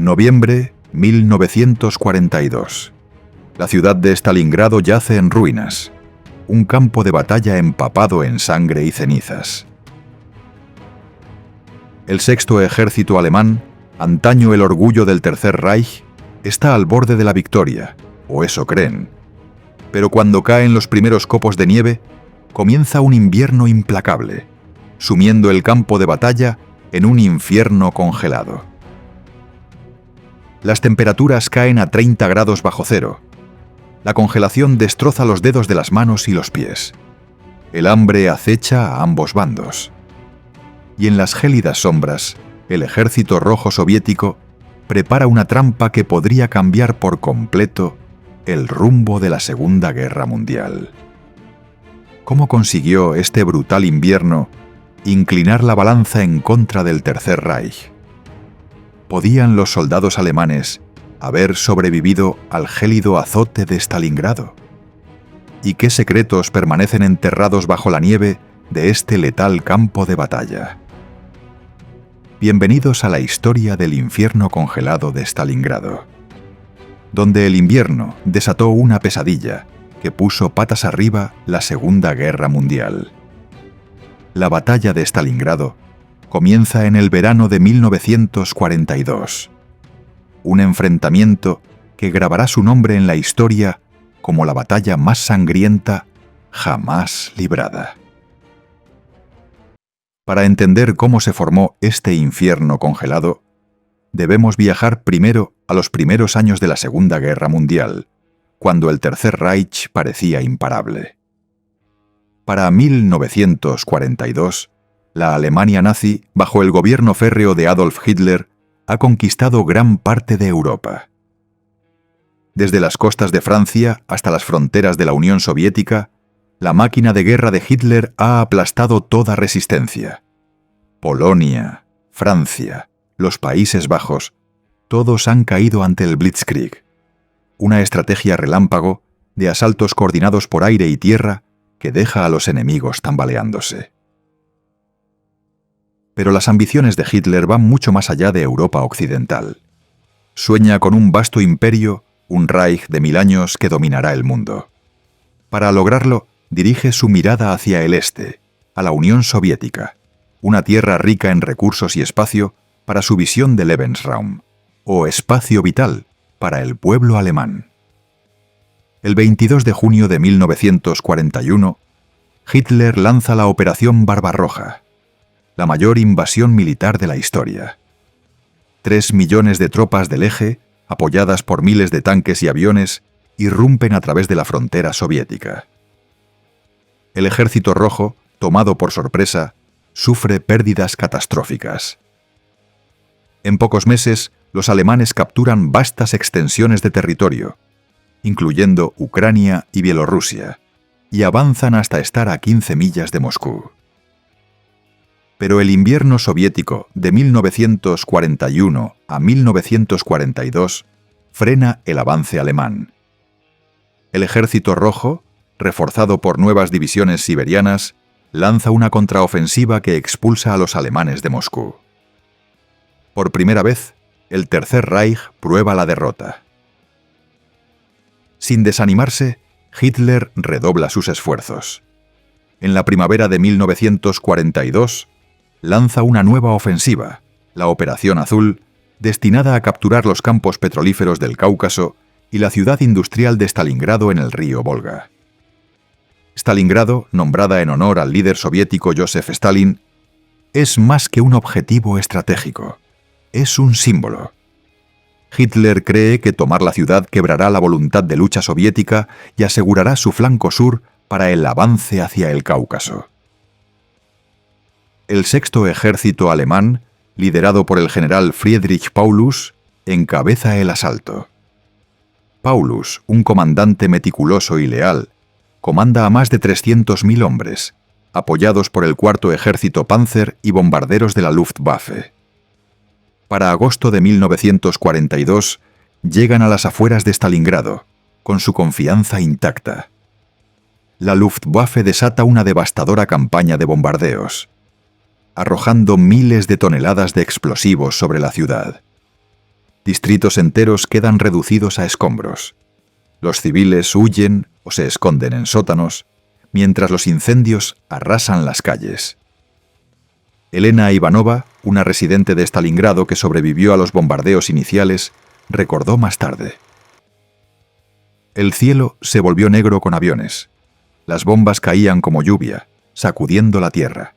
Noviembre 1942. La ciudad de Stalingrado yace en ruinas. Un campo de batalla empapado en sangre y cenizas. El sexto ejército alemán, antaño el orgullo del Tercer Reich, está al borde de la victoria, o eso creen. Pero cuando caen los primeros copos de nieve, comienza un invierno implacable, sumiendo el campo de batalla en un infierno congelado. Las temperaturas caen a 30 grados bajo cero. La congelación destroza los dedos de las manos y los pies. El hambre acecha a ambos bandos. Y en las gélidas sombras, el ejército rojo soviético prepara una trampa que podría cambiar por completo el rumbo de la Segunda Guerra Mundial. ¿Cómo consiguió este brutal invierno inclinar la balanza en contra del Tercer Reich? ¿Podían los soldados alemanes haber sobrevivido al gélido azote de Stalingrado? ¿Y qué secretos permanecen enterrados bajo la nieve de este letal campo de batalla? Bienvenidos a la historia del infierno congelado de Stalingrado, donde el invierno desató una pesadilla que puso patas arriba la Segunda Guerra Mundial. La batalla de Stalingrado comienza en el verano de 1942. Un enfrentamiento que grabará su nombre en la historia como la batalla más sangrienta jamás librada. Para entender cómo se formó este infierno congelado, debemos viajar primero a los primeros años de la Segunda Guerra Mundial, cuando el Tercer Reich parecía imparable. Para 1942, la Alemania nazi, bajo el gobierno férreo de Adolf Hitler, ha conquistado gran parte de Europa. Desde las costas de Francia hasta las fronteras de la Unión Soviética, la máquina de guerra de Hitler ha aplastado toda resistencia. Polonia, Francia, los Países Bajos, todos han caído ante el Blitzkrieg, una estrategia relámpago de asaltos coordinados por aire y tierra que deja a los enemigos tambaleándose. Pero las ambiciones de Hitler van mucho más allá de Europa occidental. Sueña con un vasto imperio, un Reich de 1000 años que dominará el mundo. Para lograrlo, dirige su mirada hacia el este, a la Unión Soviética, una tierra rica en recursos y espacio para su visión de Lebensraum, o espacio vital para el pueblo alemán. El 22 de junio de 1941, Hitler lanza la Operación Barbarroja, la mayor invasión militar de la historia. 3 millones de tropas del eje, apoyadas por miles de tanques y aviones, irrumpen a través de la frontera soviética. El ejército rojo, tomado por sorpresa, sufre pérdidas catastróficas. En pocos meses, los alemanes capturan vastas extensiones de territorio, incluyendo Ucrania y Bielorrusia, y avanzan hasta estar a 15 millas de Moscú. Pero el invierno soviético de 1941 a 1942 frena el avance alemán. El ejército rojo, reforzado por nuevas divisiones siberianas, lanza una contraofensiva que expulsa a los alemanes de Moscú. Por primera vez, el Tercer Reich prueba la derrota. Sin desanimarse, Hitler redobla sus esfuerzos. En la primavera de 1942, lanza una nueva ofensiva, la Operación Azul, destinada a capturar los campos petrolíferos del Cáucaso y la ciudad industrial de Stalingrado en el río Volga. Stalingrado, nombrada en honor al líder soviético Joseph Stalin, es más que un objetivo estratégico, es un símbolo. Hitler cree que tomar la ciudad quebrará la voluntad de lucha soviética y asegurará su flanco sur para el avance hacia el Cáucaso. El sexto ejército alemán, liderado por el general Friedrich Paulus, encabeza el asalto. Paulus, un comandante meticuloso y leal, comanda a más de 300.000 hombres, apoyados por el cuarto ejército Panzer y bombarderos de la Luftwaffe. Para agosto de 1942, llegan a las afueras de Stalingrado, con su confianza intacta. La Luftwaffe desata una devastadora campaña de bombardeos, arrojando miles de toneladas de explosivos sobre la ciudad. Distritos enteros quedan reducidos a escombros. Los civiles huyen o se esconden en sótanos, mientras los incendios arrasan las calles. Elena Ivanova, una residente de Stalingrado que sobrevivió a los bombardeos iniciales, recordó más tarde: el cielo se volvió negro con aviones. Las bombas caían como lluvia, sacudiendo la tierra.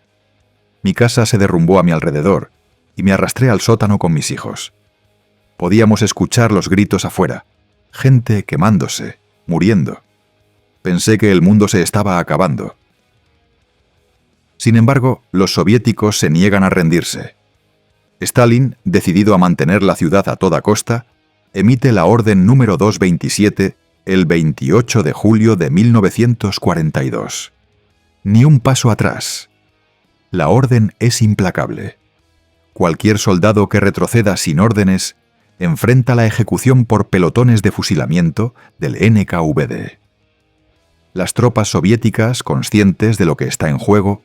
Mi casa se derrumbó a mi alrededor y me arrastré al sótano con mis hijos. Podíamos escuchar los gritos afuera, gente quemándose, muriendo. Pensé que el mundo se estaba acabando. Sin embargo, los soviéticos se niegan a rendirse. Stalin, decidido a mantener la ciudad a toda costa, emite la Orden número 227 el 28 de julio de 1942. Ni un paso atrás. La orden es implacable. Cualquier soldado que retroceda sin órdenes enfrenta la ejecución por pelotones de fusilamiento del NKVD. Las tropas soviéticas, conscientes de lo que está en juego,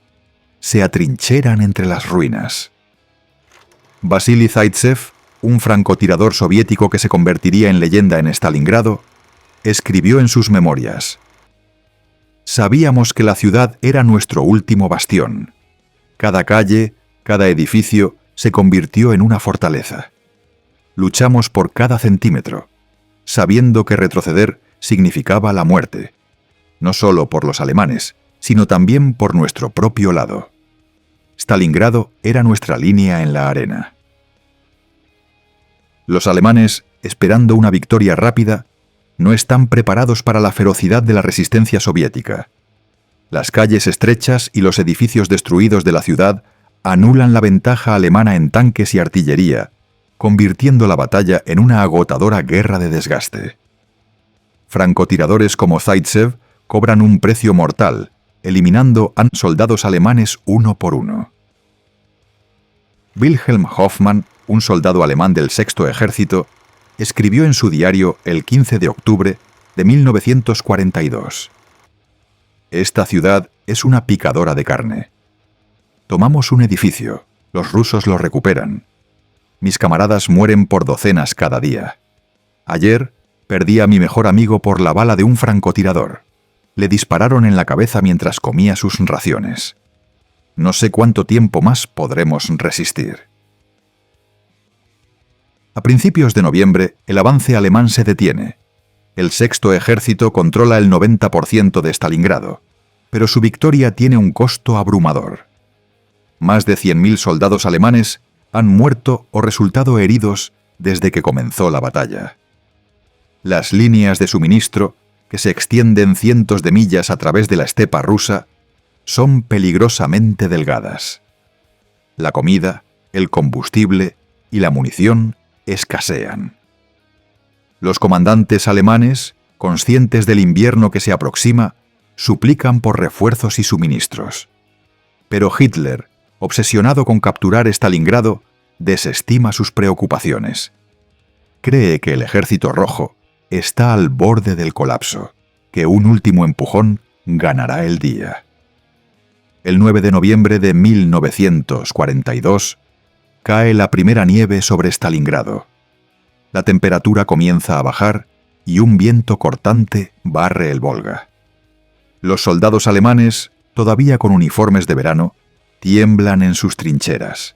se atrincheran entre las ruinas. Vasily Zaitsev, un francotirador soviético que se convertiría en leyenda en Stalingrado, escribió en sus memorias: sabíamos que la ciudad era nuestro último bastión. Cada calle, cada edificio se convirtió en una fortaleza. Luchamos por cada centímetro, sabiendo que retroceder significaba la muerte, no solo por los alemanes, sino también por nuestro propio lado. Stalingrado era nuestra línea en la arena. Los alemanes, esperando una victoria rápida, no están preparados para la ferocidad de la resistencia soviética. Las calles estrechas y los edificios destruidos de la ciudad anulan la ventaja alemana en tanques y artillería, convirtiendo la batalla en una agotadora guerra de desgaste. Francotiradores como Zaitsev cobran un precio mortal, eliminando a soldados alemanes uno por uno. Wilhelm Hoffmann, un soldado alemán del Sexto Ejército, escribió en su diario el 15 de octubre de 1942: esta ciudad es una picadora de carne. Tomamos un edificio, los rusos lo recuperan. Mis camaradas mueren por docenas cada día. Ayer perdí a mi mejor amigo por la bala de un francotirador. Le dispararon en la cabeza mientras comía sus raciones. No sé cuánto tiempo más podremos resistir. A principios de noviembre, el avance alemán se detiene. El Sexto Ejército controla el 90% de Stalingrado, pero su victoria tiene un costo abrumador. Más de 100.000 soldados alemanes han muerto o resultado heridos desde que comenzó la batalla. Las líneas de suministro, que se extienden cientos de millas a través de la estepa rusa, son peligrosamente delgadas. La comida, el combustible y la munición escasean. Los comandantes alemanes, conscientes del invierno que se aproxima, suplican por refuerzos y suministros. Pero Hitler, obsesionado con capturar Stalingrado, desestima sus preocupaciones. Cree que el Ejército Rojo está al borde del colapso, que un último empujón ganará el día. El 9 de noviembre de 1942, cae la primera nieve sobre Stalingrado. La temperatura comienza a bajar y un viento cortante barre el Volga. Los soldados alemanes, todavía con uniformes de verano, tiemblan en sus trincheras.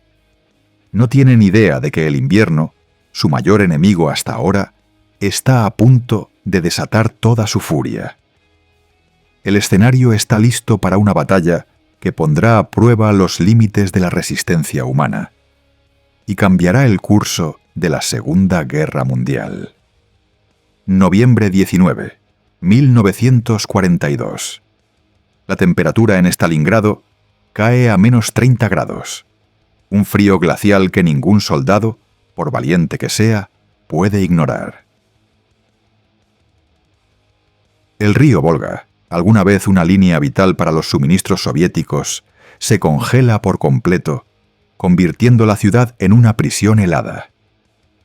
No tienen idea de que el invierno, su mayor enemigo hasta ahora, está a punto de desatar toda su furia. El escenario está listo para una batalla que pondrá a prueba los límites de la resistencia humana y cambiará el curso de la Segunda Guerra Mundial. Noviembre 19, 1942. La temperatura en Stalingrado cae a menos 30 grados. Un frío glacial que ningún soldado, por valiente que sea, puede ignorar. El río Volga, alguna vez una línea vital para los suministros soviéticos, se congela por completo, convirtiendo la ciudad en una prisión helada.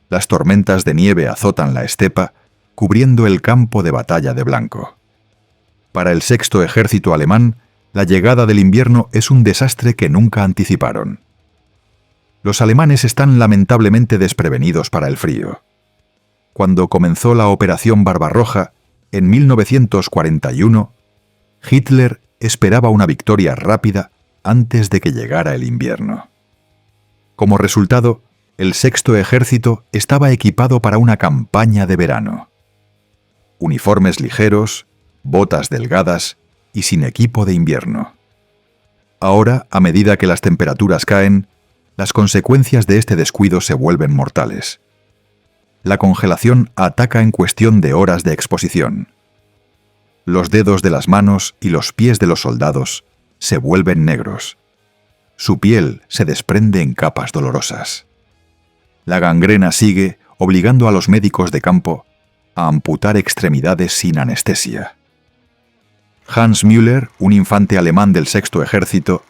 Las tormentas de nieve azotan la estepa, cubriendo el campo de batalla de blanco. Para el Sexto Ejército alemán, la llegada del invierno es un desastre que nunca anticiparon. Los alemanes están lamentablemente desprevenidos para el frío. cuando comenzó la Operación Barbarroja en 1941, Hitler esperaba una victoria rápida antes de que llegara el invierno. Como resultado, el Sexto Ejército estaba equipado para una campaña de verano. Uniformes ligeros, botas delgadas y sin equipo de invierno. Ahora, a medida que las temperaturas caen, las consecuencias de este descuido se vuelven mortales. La congelación ataca en cuestión de horas de exposición. Los dedos de las manos y los pies de los soldados se vuelven negros. Su piel se desprende en capas dolorosas. La gangrena sigue obligando a los médicos de campo a amputar extremidades sin anestesia. Hans Müller, un infante alemán del Sexto Ejército,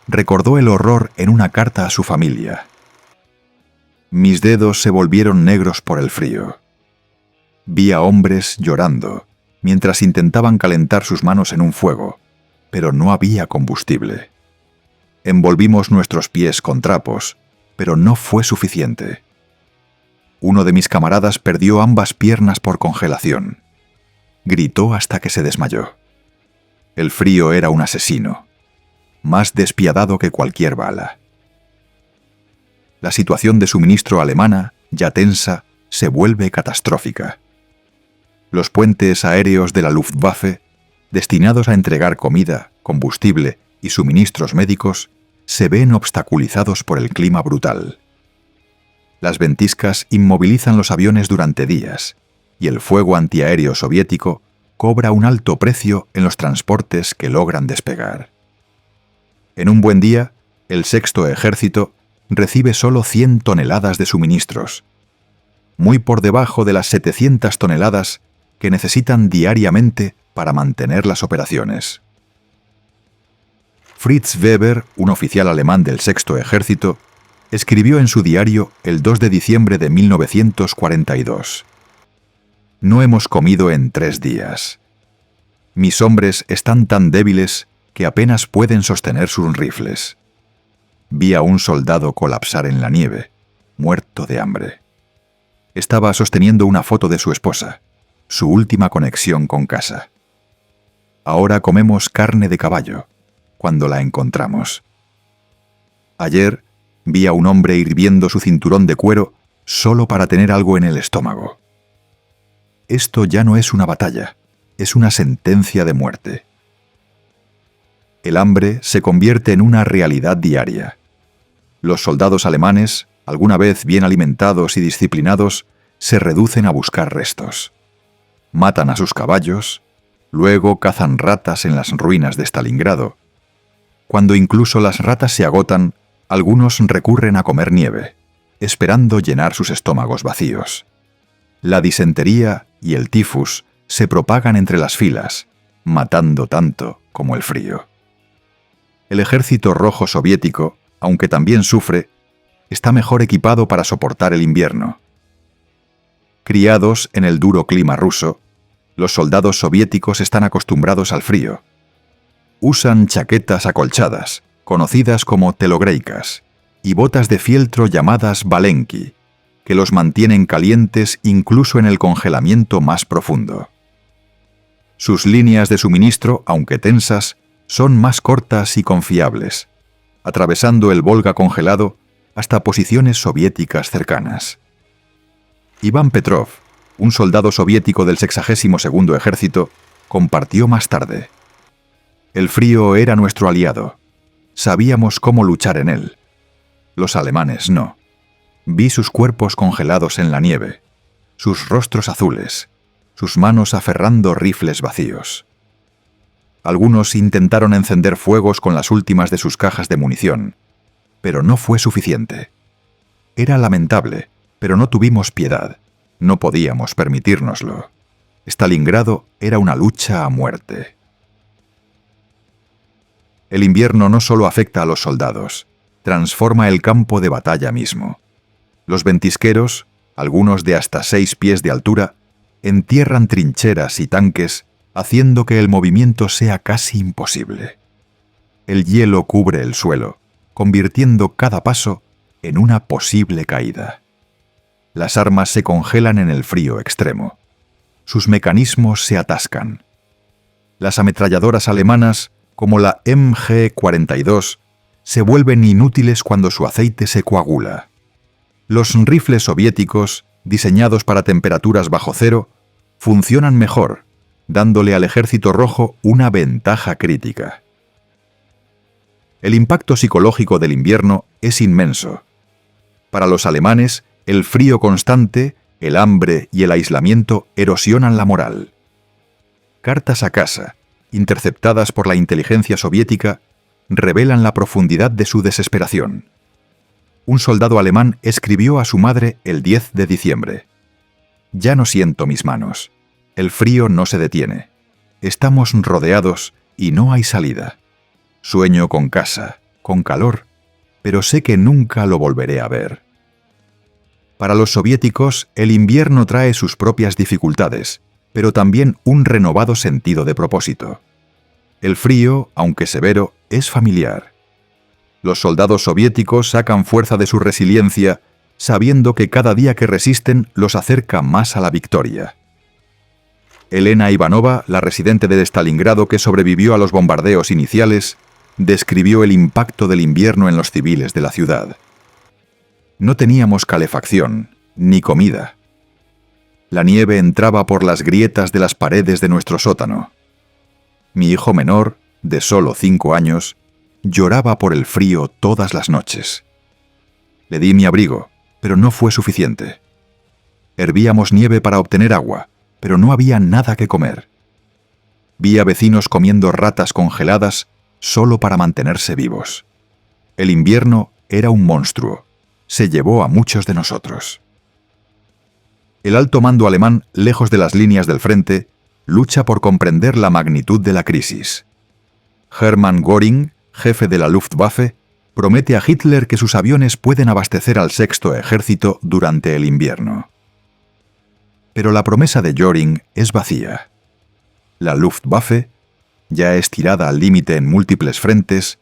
recordó el horror en una carta a su familia. Mis dedos se volvieron negros por el frío. Vi a hombres llorando mientras intentaban calentar sus manos en un fuego, pero no había combustible. Envolvimos nuestros pies con trapos, pero no fue suficiente. Uno de mis camaradas perdió ambas piernas por congelación. Gritó hasta que se desmayó. El frío era un asesino, más despiadado que cualquier bala. La situación de suministro alemana, ya tensa, se vuelve catastrófica. Los puentes aéreos de la Luftwaffe, destinados a entregar comida, combustible y suministros médicos, se ven obstaculizados por el clima brutal. Las ventiscas inmovilizan los aviones durante días, y el fuego antiaéreo soviético cobra un alto precio en los transportes que logran despegar. En un buen día, el Sexto Ejército recibe solo 100 toneladas de suministros, muy por debajo de las 700 toneladas que necesitan diariamente para mantener las operaciones. Fritz Weber, un oficial alemán del Sexto Ejército, escribió en su diario el 2 de diciembre de 1942. No hemos comido en 3 días. Mis hombres están tan débiles que apenas pueden sostener sus rifles. Vi a un soldado colapsar en la nieve, muerto de hambre. Estaba sosteniendo una foto de su esposa, su última conexión con casa. Ahora comemos carne de caballo, cuando la encontramos. Ayer vi a un hombre hirviendo su cinturón de cuero solo para tener algo en el estómago. Esto ya no es una batalla, es una sentencia de muerte. El hambre se convierte en una realidad diaria. Los soldados alemanes, alguna vez bien alimentados y disciplinados, se reducen a buscar restos. Matan a sus caballos, luego cazan ratas en las ruinas de Stalingrado. Cuando incluso las ratas se agotan, algunos recurren a comer nieve, esperando llenar sus estómagos vacíos. La disentería y el tifus se propagan entre las filas, matando tanto como el frío. El Ejército Rojo Soviético, aunque también sufre, está mejor equipado para soportar el invierno. Criados en el duro clima ruso, los soldados soviéticos están acostumbrados al frío. Usan chaquetas acolchadas, conocidas como telogreikas, y botas de fieltro llamadas valenki, que los mantienen calientes incluso en el congelamiento más profundo. Sus líneas de suministro, aunque tensas, son más cortas y confiables, atravesando el Volga congelado hasta posiciones soviéticas cercanas. Iván Petrov, un soldado soviético del 62º Ejército, compartió más tarde. El frío era nuestro aliado. Sabíamos cómo luchar en él. Los alemanes no. Vi sus cuerpos congelados en la nieve, sus rostros azules, sus manos aferrando rifles vacíos. Algunos intentaron encender fuegos con las últimas de sus cajas de munición, pero no fue suficiente. Era lamentable, pero no tuvimos piedad. No podíamos permitírnoslo. Stalingrado era una lucha a muerte. El invierno no solo afecta a los soldados, transforma el campo de batalla mismo. Los ventisqueros, algunos de hasta 6 pies de altura, entierran trincheras y tanques, haciendo que el movimiento sea casi imposible. El hielo cubre el suelo, convirtiendo cada paso en una posible caída. las armas se congelan en el frío extremo. Sus mecanismos se atascan. Las ametralladoras alemanas, como la MG-42, se vuelven inútiles cuando su aceite se coagula. Los rifles soviéticos, diseñados para temperaturas bajo cero, funcionan mejor, dándole al Ejército Rojo una ventaja crítica. El impacto psicológico del invierno es inmenso. Para los alemanes, el frío constante, el hambre y el aislamiento erosionan la moral. Cartas a casa, interceptadas por la inteligencia soviética, revelan la profundidad de su desesperación. Un soldado alemán escribió a su madre el 10 de diciembre. «Ya no siento mis manos. El frío no se detiene. Estamos rodeados y no hay salida. Sueño con casa, con calor, pero sé que nunca lo volveré a ver». Para los soviéticos, el invierno trae sus propias dificultades, pero también un renovado sentido de propósito. El frío, aunque severo, es familiar. Los soldados soviéticos sacan fuerza de su resiliencia, sabiendo que cada día que resisten los acerca más a la victoria. Elena Ivanova, la residente de Stalingrado que sobrevivió a los bombardeos iniciales, describió el impacto del invierno en los civiles de la ciudad. No teníamos calefacción, ni comida. La nieve entraba por las grietas de las paredes de nuestro sótano. Mi hijo menor, de solo 5 años, lloraba por el frío todas las noches. Le di mi abrigo, pero no fue suficiente. Hervíamos nieve para obtener agua, pero no había nada que comer. Vi a vecinos comiendo ratas congeladas solo para mantenerse vivos. El invierno era un monstruo. Se llevó a muchos de nosotros. El alto mando alemán, lejos de las líneas del frente, lucha por comprender la magnitud de la crisis. Hermann Göring, jefe de la Luftwaffe, promete a Hitler que sus aviones pueden abastecer al Sexto Ejército durante el invierno. Pero la promesa de Göring es vacía. La Luftwaffe, ya estirada al límite en múltiples frentes,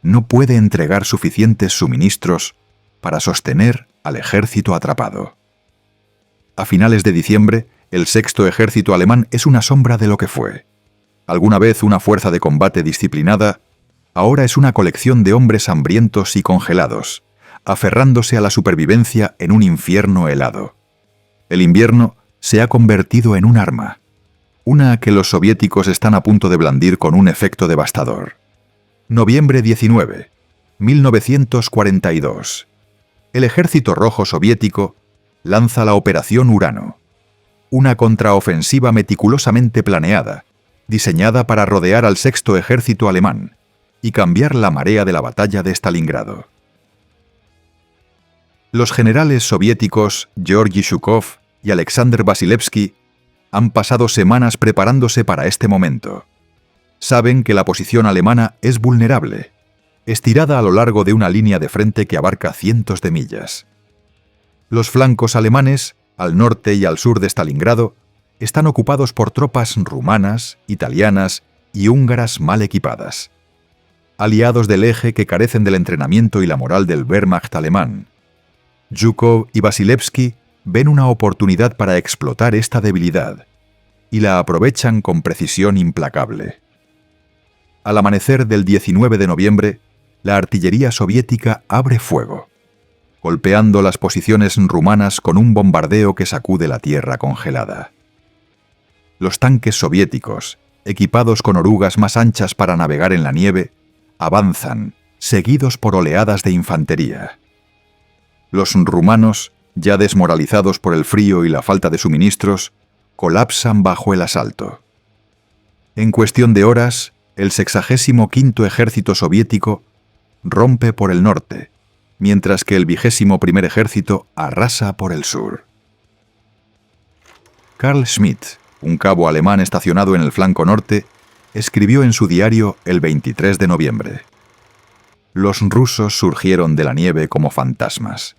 no puede entregar suficientes suministros para sostener al ejército atrapado. A finales de diciembre, el Sexto Ejército alemán es una sombra de lo que fue. Alguna vez una fuerza de combate disciplinada, ahora es una colección de hombres hambrientos y congelados, aferrándose a la supervivencia en un infierno helado. El invierno se ha convertido en un arma, una que los soviéticos están a punto de blandir con un efecto devastador. Noviembre 19, 1942. El Ejército Rojo soviético lanza la Operación Urano, una contraofensiva meticulosamente planeada, diseñada para rodear al Sexto Ejército alemán y cambiar la marea de la batalla de Stalingrado. Los generales soviéticos Georgy Zhukov y Alexander Vasilevsky han pasado semanas preparándose para este momento. Saben que la posición alemana es vulnerable, estirada a lo largo de una línea de frente que abarca cientos de millas. Los flancos alemanes, al norte y al sur de Stalingrado, están ocupados por tropas rumanas, italianas y húngaras mal equipadas. Aliados del eje que carecen del entrenamiento y la moral del Wehrmacht alemán. Zhukov y Vasilevsky ven una oportunidad para explotar esta debilidad y la aprovechan con precisión implacable. Al amanecer del 19 de noviembre, la artillería soviética abre fuego, golpeando las posiciones rumanas con un bombardeo que sacude la tierra congelada. Los tanques soviéticos, equipados con orugas más anchas para navegar en la nieve, avanzan, seguidos por oleadas de infantería. Los rumanos, ya desmoralizados por el frío y la falta de suministros, colapsan bajo el asalto. En cuestión de horas, el 65º Ejército soviético rompe por el norte, mientras que el 21º Ejército arrasa por el sur. Carl Schmitt, un cabo alemán estacionado en el flanco norte, escribió en su diario el 23 de noviembre. Los rusos surgieron de la nieve como fantasmas.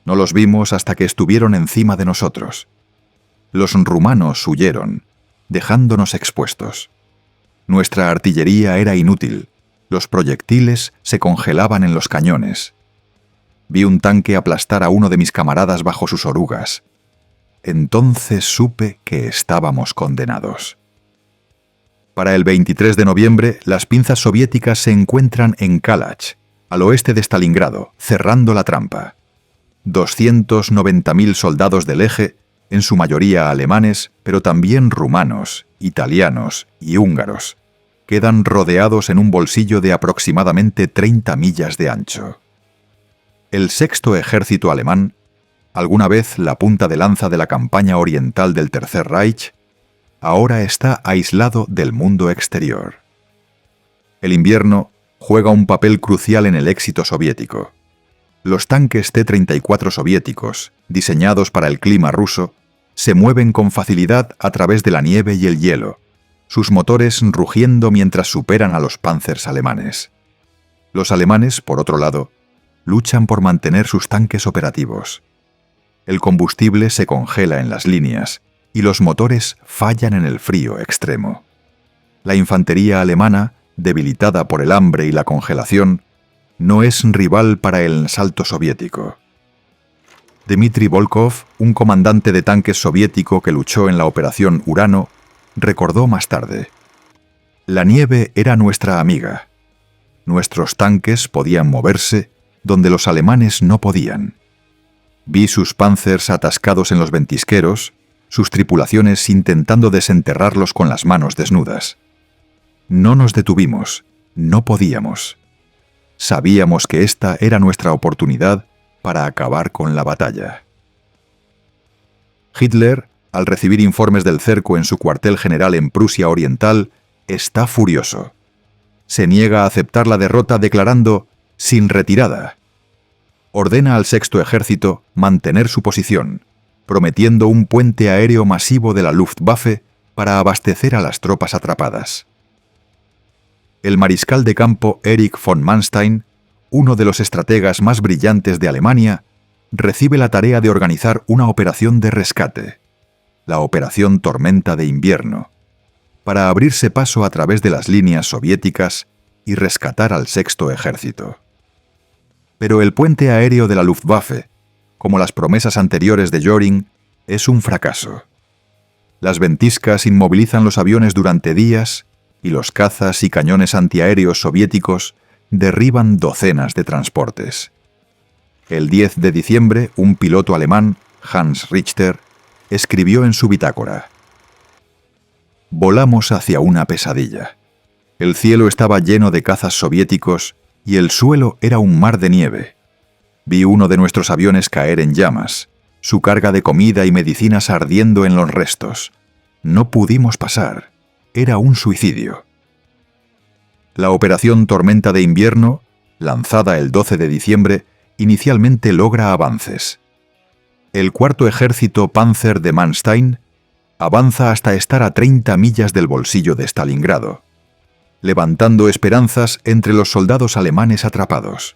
No los vimos hasta que estuvieron encima de nosotros. Los rumanos huyeron, dejándonos expuestos. Nuestra artillería era inútil. Los proyectiles se congelaban en los cañones. Vi un tanque aplastar a uno de mis camaradas bajo sus orugas. Entonces supe que estábamos condenados. Para el 23 de noviembre, las pinzas soviéticas se encuentran en Kalach, al oeste de Stalingrado, cerrando la trampa. 290.000 soldados del eje, en su mayoría alemanes, pero también rumanos, italianos y húngaros, quedan rodeados en un bolsillo de aproximadamente 30 millas de ancho. El sexto ejército alemán, alguna vez la punta de lanza de la campaña oriental del Tercer Reich, ahora está aislado del mundo exterior. El invierno juega un papel crucial en el éxito soviético. Los tanques T-34 soviéticos, diseñados para el clima ruso, se mueven con facilidad a través de la nieve y el hielo, sus motores rugiendo mientras superan a los Panzers alemanes. Los alemanes, por otro lado, luchan por mantener sus tanques operativos. El combustible se congela en las líneas y los motores fallan en el frío extremo. La infantería alemana, debilitada por el hambre y la congelación, no es rival para el asalto soviético. Dmitry Volkov, un comandante de tanques soviético que luchó en la Operación Urano, recordó más tarde: «La nieve era nuestra amiga. Nuestros tanques podían moverse donde los alemanes no podían. Vi sus Panzers atascados en los ventisqueros, sus tripulaciones intentando desenterrarlos con las manos desnudas. No nos detuvimos, no podíamos. Sabíamos que esta era nuestra oportunidad para acabar con la batalla». Hitler, al recibir informes del cerco en su cuartel general en Prusia Oriental, está furioso. Se niega a aceptar la derrota declarando «sin retirada». Ordena al sexto ejército mantener su posición, prometiendo un puente aéreo masivo de la Luftwaffe para abastecer a las tropas atrapadas. El mariscal de campo Erich von Manstein, uno de los estrategas más brillantes de Alemania, recibe la tarea de organizar una operación de rescate, la Operación Tormenta de Invierno, para abrirse paso a través de las líneas soviéticas y rescatar al sexto ejército. Pero el puente aéreo de la Luftwaffe, como las promesas anteriores de Göring, es un fracaso. Las ventiscas inmovilizan los aviones durante días y los cazas y cañones antiaéreos soviéticos derriban docenas de transportes. El 10 de diciembre, un piloto alemán, Hans Richter, escribió en su bitácora: «Volamos hacia una pesadilla. El cielo estaba lleno de cazas soviéticos y el suelo era un mar de nieve. Vi uno de nuestros aviones caer en llamas, su carga de comida y medicinas ardiendo en los restos. No pudimos pasar. Era un suicidio». La Operación Tormenta de Invierno, lanzada el 12 de diciembre, inicialmente logra avances. El cuarto ejército Panzer de Manstein avanza hasta estar a 30 millas del bolsillo de Stalingrado, levantando esperanzas entre los soldados alemanes atrapados.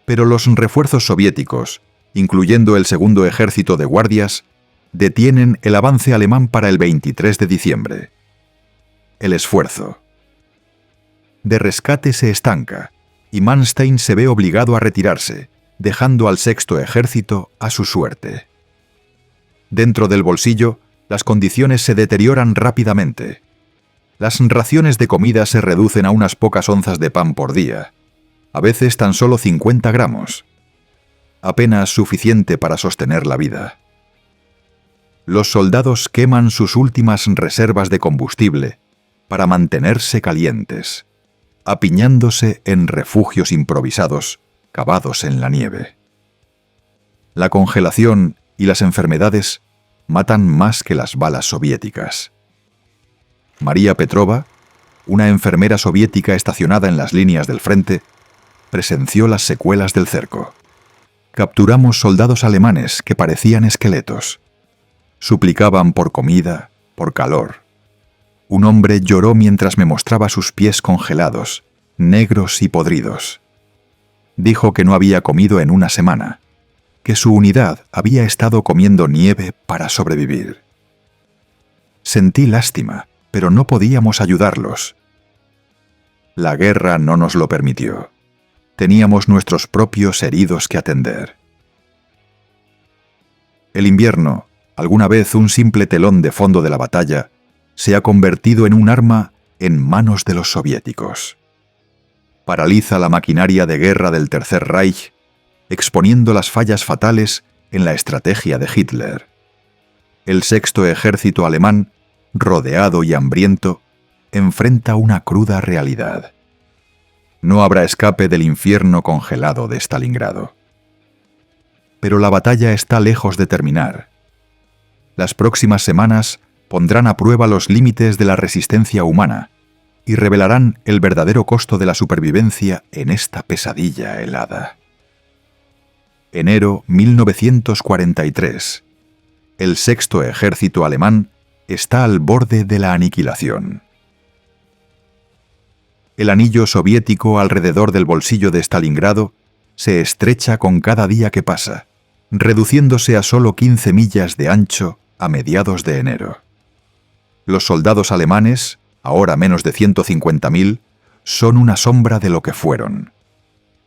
Pero los refuerzos soviéticos, incluyendo el segundo ejército de guardias, detienen el avance alemán para el 23 de diciembre. El esfuerzo de rescate se estanca y Manstein se ve obligado a retirarse, dejando al sexto ejército a su suerte. Dentro del bolsillo, las condiciones se deterioran rápidamente. Las raciones de comida se reducen a unas pocas onzas de pan por día, a veces tan solo 50 gramos. Apenas suficiente para sostener la vida. Los soldados queman sus últimas reservas de combustible para mantenerse calientes, apiñándose en refugios improvisados cavados en la nieve. La congelación y las enfermedades matan más que las balas soviéticas. María Petrova, una enfermera soviética estacionada en las líneas del frente, presenció las secuelas del cerco. Capturamos soldados alemanes que parecían esqueletos. Suplicaban por comida, por calor. Un hombre lloró mientras me mostraba sus pies congelados, negros y podridos. Dijo que no había comido en una semana, que su unidad había estado comiendo nieve para sobrevivir. Sentí lástima, pero no podíamos ayudarlos. La guerra no nos lo permitió. teníamos nuestros propios heridos que atender. El invierno, alguna vez un simple telón de fondo de la batalla, se ha convertido en un arma en manos de los soviéticos. Paraliza la maquinaria de guerra del Tercer Reich, exponiendo las fallas fatales en la estrategia de Hitler. El sexto ejército alemán, rodeado y hambriento, enfrenta una cruda realidad. No habrá escape del infierno congelado de Stalingrado. Pero la batalla está lejos de terminar. Las próximas semanas pondrán a prueba los límites de la resistencia humana y revelarán el verdadero costo de la supervivencia en esta pesadilla helada. Enero 1943. El sexto ejército alemán está al borde de la aniquilación. El anillo soviético alrededor del bolsillo de Stalingrado se estrecha con cada día que pasa, reduciéndose a solo 15 millas de ancho a mediados de enero. Los soldados alemanes, ahora menos de 150.000, son una sombra de lo que fueron.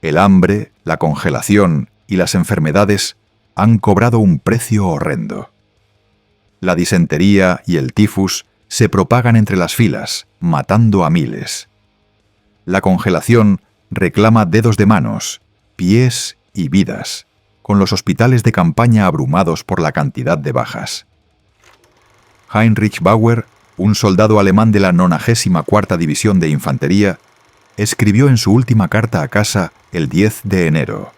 El hambre, la congelación y las enfermedades han cobrado un precio horrendo. La disentería y el tifus se propagan entre las filas, matando a miles. La congelación reclama dedos de manos, pies y vidas, con los hospitales de campaña abrumados por la cantidad de bajas. Heinrich Bauer, un soldado alemán de la 94ª División de Infantería, escribió en su última carta a casa el 10 de enero: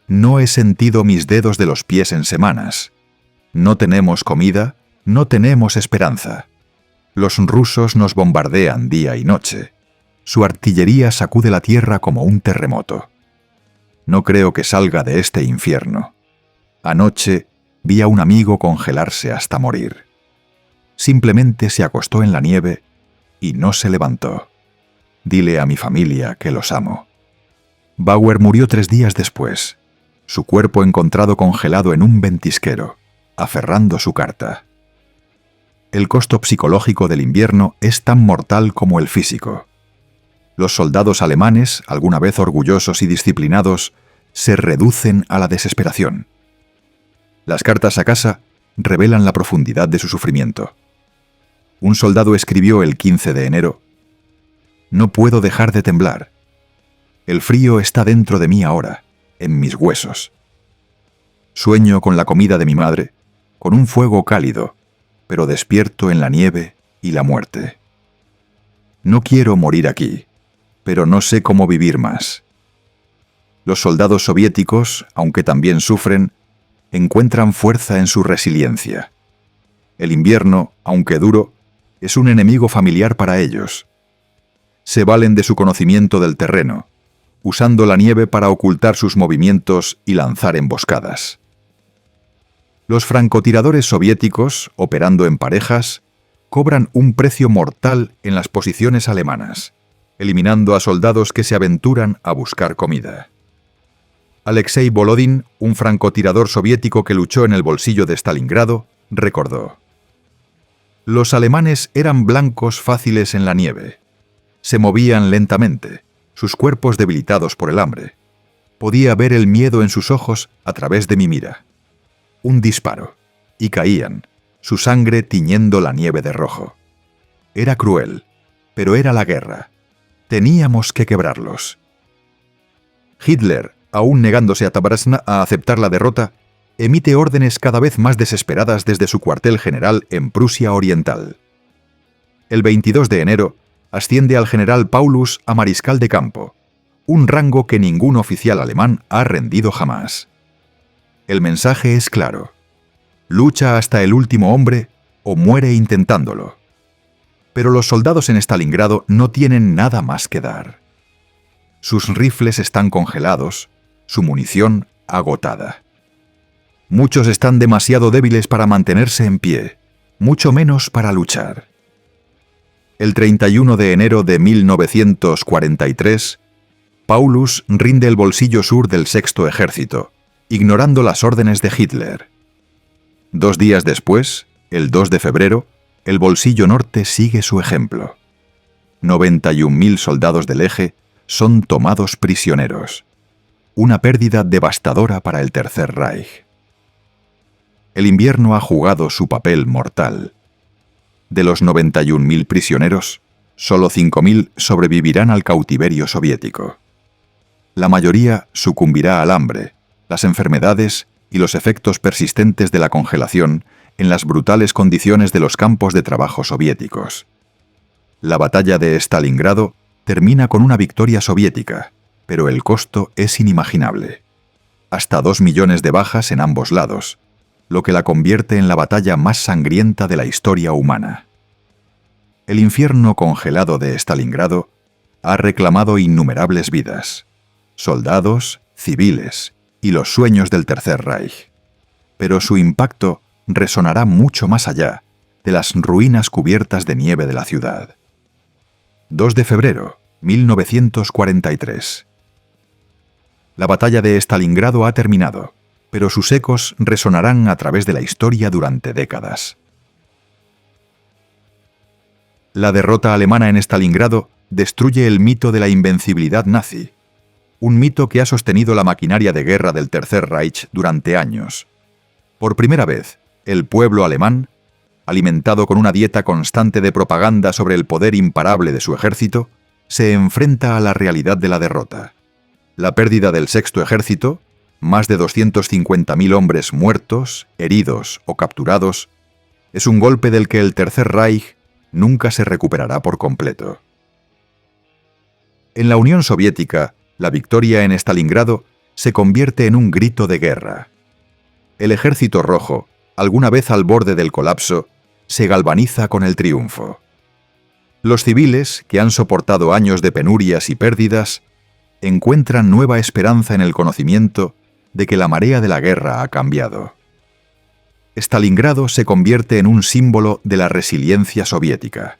«No he sentido mis dedos de los pies en semanas. No tenemos comida, no tenemos esperanza. Los rusos nos bombardean día y noche. Su artillería sacude la tierra como un terremoto. No creo que salga de este infierno. Anoche vi a un amigo congelarse hasta morir. Simplemente se acostó en la nieve y no se levantó. Dile a mi familia que los amo». Bauer murió 3 días después, su cuerpo encontrado congelado en un ventisquero, aferrando su carta. El costo psicológico del invierno es tan mortal como el físico. Los soldados alemanes, alguna vez orgullosos y disciplinados, se reducen a la desesperación. Las cartas a casa revelan la profundidad de su sufrimiento. Un soldado escribió el 15 de enero: «No puedo dejar de temblar. El frío está dentro de mí ahora, en mis huesos. Sueño con la comida de mi madre, con un fuego cálido, pero despierto en la nieve y la muerte. No quiero morir aquí, pero no sé cómo vivir más». Los soldados soviéticos, aunque también sufren, encuentran fuerza en su resiliencia. El invierno, aunque duro, es un enemigo familiar para ellos. Se valen de su conocimiento del terreno, usando la nieve para ocultar sus movimientos y lanzar emboscadas. Los francotiradores soviéticos, operando en parejas, cobran un precio mortal en las posiciones alemanas, eliminando a soldados que se aventuran a buscar comida. Alexei Volodin, un francotirador soviético que luchó en el bolsillo de Stalingrado, recordó: «Los alemanes eran blancos fáciles en la nieve. Se movían lentamente, sus cuerpos debilitados por el hambre. Podía ver el miedo en sus ojos a través de mi mira. Un disparo, y caían, su sangre tiñendo la nieve de rojo. Era cruel, pero era la guerra. Teníamos que quebrarlos». Hitler, aún negándose a Tabarasna a aceptar la derrota, emite órdenes cada vez más desesperadas desde su cuartel general en Prusia Oriental. El 22 de enero asciende al general Paulus a mariscal de campo, un rango que ningún oficial alemán ha rendido jamás. El mensaje es claro: lucha hasta el último hombre o muere intentándolo. Pero los soldados en Stalingrado no tienen nada más que dar. Sus rifles están congelados, su munición agotada. Muchos están demasiado débiles para mantenerse en pie, mucho menos para luchar. El 31 de enero de 1943, Paulus rinde el bolsillo sur del sexto ejército, ignorando las órdenes de Hitler. 2 días después, el 2 de febrero, el bolsillo norte sigue su ejemplo. 91.000 soldados del eje son tomados prisioneros. Una pérdida devastadora para el Tercer Reich. El invierno ha jugado su papel mortal. De los 91.000 prisioneros, solo 5.000 sobrevivirán al cautiverio soviético. La mayoría sucumbirá al hambre, las enfermedades y los efectos persistentes de la congelación en las brutales condiciones de los campos de trabajo soviéticos. La batalla de Stalingrado termina con una victoria soviética, pero el costo es inimaginable. Hasta 2 millones de bajas en ambos lados, lo que la convierte en la batalla más sangrienta de la historia humana. El infierno congelado de Stalingrado ha reclamado innumerables vidas, soldados, civiles y los sueños del Tercer Reich. Pero su impacto resonará mucho más allá de las ruinas cubiertas de nieve de la ciudad. 2 de febrero, 1943. La batalla de Stalingrado ha terminado, pero sus ecos resonarán a través de la historia durante décadas. La derrota alemana en Stalingrado destruye el mito de la invencibilidad nazi, un mito que ha sostenido la maquinaria de guerra del Tercer Reich durante años. Por primera vez, el pueblo alemán, alimentado con una dieta constante de propaganda sobre el poder imparable de su ejército, se enfrenta a la realidad de la derrota. La pérdida del Sexto Ejército, más de 250.000 hombres muertos, heridos o capturados, es un golpe del que el Tercer Reich nunca se recuperará por completo. En la Unión Soviética, la victoria en Stalingrado se convierte en un grito de guerra. El Ejército Rojo, alguna vez al borde del colapso, se galvaniza con el triunfo. Los civiles, que han soportado años de penurias y pérdidas, encuentran nueva esperanza en el conocimiento de que la marea de la guerra ha cambiado. Stalingrado se convierte en un símbolo de la resiliencia soviética,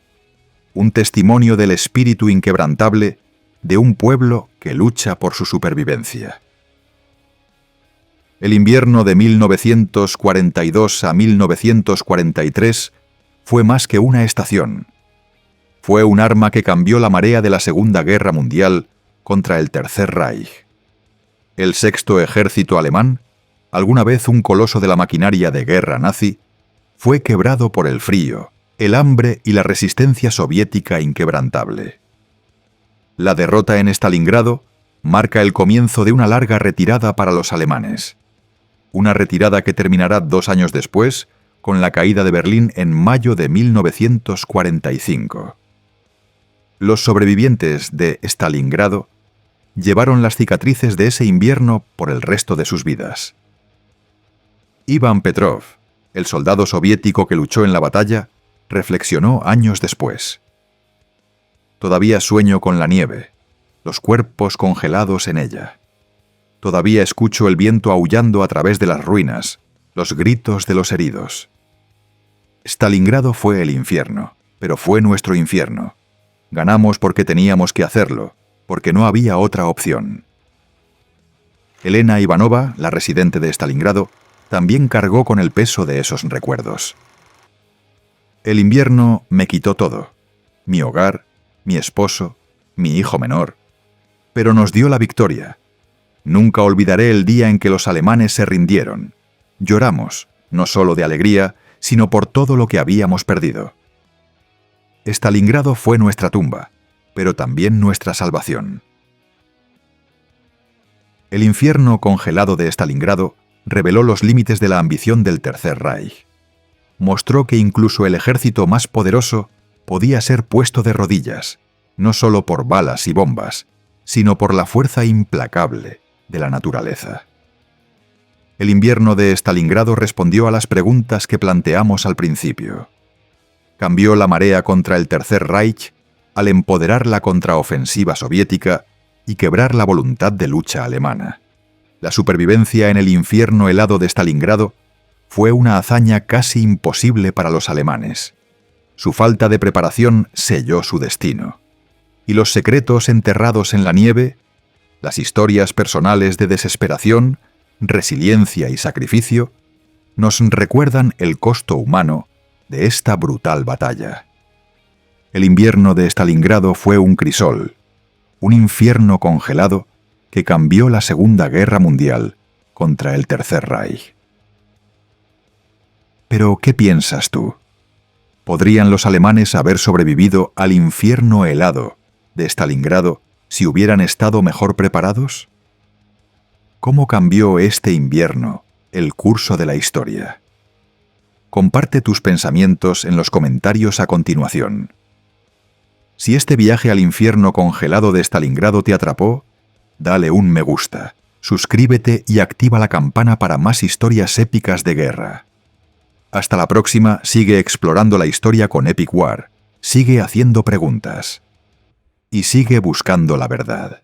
un testimonio del espíritu inquebrantable de un pueblo que lucha por su supervivencia. El invierno de 1942 a 1943 fue más que una estación. Fue un arma que cambió la marea de la Segunda Guerra Mundial contra el Tercer Reich. El Sexto Ejército alemán, alguna vez un coloso de la maquinaria de guerra nazi, fue quebrado por el frío, el hambre y la resistencia soviética inquebrantable. La derrota en Stalingrado marca el comienzo de una larga retirada para los alemanes. Una retirada que terminará 2 años después, con la caída de Berlín en mayo de 1945. Los sobrevivientes de Stalingrado llevaron las cicatrices de ese invierno por el resto de sus vidas. Ivan Petrov, el soldado soviético que luchó en la batalla, reflexionó años después. Todavía sueño con la nieve, los cuerpos congelados en ella. Todavía escucho el viento aullando a través de las ruinas, los gritos de los heridos. Stalingrado fue el infierno, pero fue nuestro infierno. Ganamos porque teníamos que hacerlo, porque no había otra opción. Elena Ivanova, la residente de Stalingrado, también cargó con el peso de esos recuerdos. El invierno me quitó todo: mi hogar, mi esposo, mi hijo menor, pero nos dio la victoria. Nunca olvidaré el día en que los alemanes se rindieron. Lloramos, no solo de alegría, sino por todo lo que habíamos perdido. Stalingrado fue nuestra tumba, pero también nuestra salvación. El infierno congelado de Stalingrado reveló los límites de la ambición del Tercer Reich. Mostró que incluso el ejército más poderoso podía ser puesto de rodillas, no solo por balas y bombas, sino por la fuerza implacable de la naturaleza. El invierno de Stalingrado respondió a las preguntas que planteamos al principio. Cambió la marea contra el Tercer Reich al empoderar la contraofensiva soviética y quebrar la voluntad de lucha alemana. La supervivencia en el infierno helado de Stalingrado fue una hazaña casi imposible para los alemanes. Su falta de preparación selló su destino. Y los secretos enterrados en la nieve, las historias personales de desesperación, resiliencia y sacrificio, nos recuerdan el costo humano de esta brutal batalla. El invierno de Stalingrado fue un crisol, un infierno congelado que cambió la Segunda Guerra Mundial contra el Tercer Reich. Pero, ¿qué piensas tú? ¿Podrían los alemanes haber sobrevivido al infierno helado de Stalingrado si hubieran estado mejor preparados? ¿Cómo cambió este invierno el curso de la historia? Comparte tus pensamientos en los comentarios a continuación. Si este viaje al infierno congelado de Stalingrado te atrapó, dale un me gusta, suscríbete y activa la campana para más historias épicas de guerra. Hasta la próxima, sigue explorando la historia con Epic War, sigue haciendo preguntas y sigue buscando la verdad.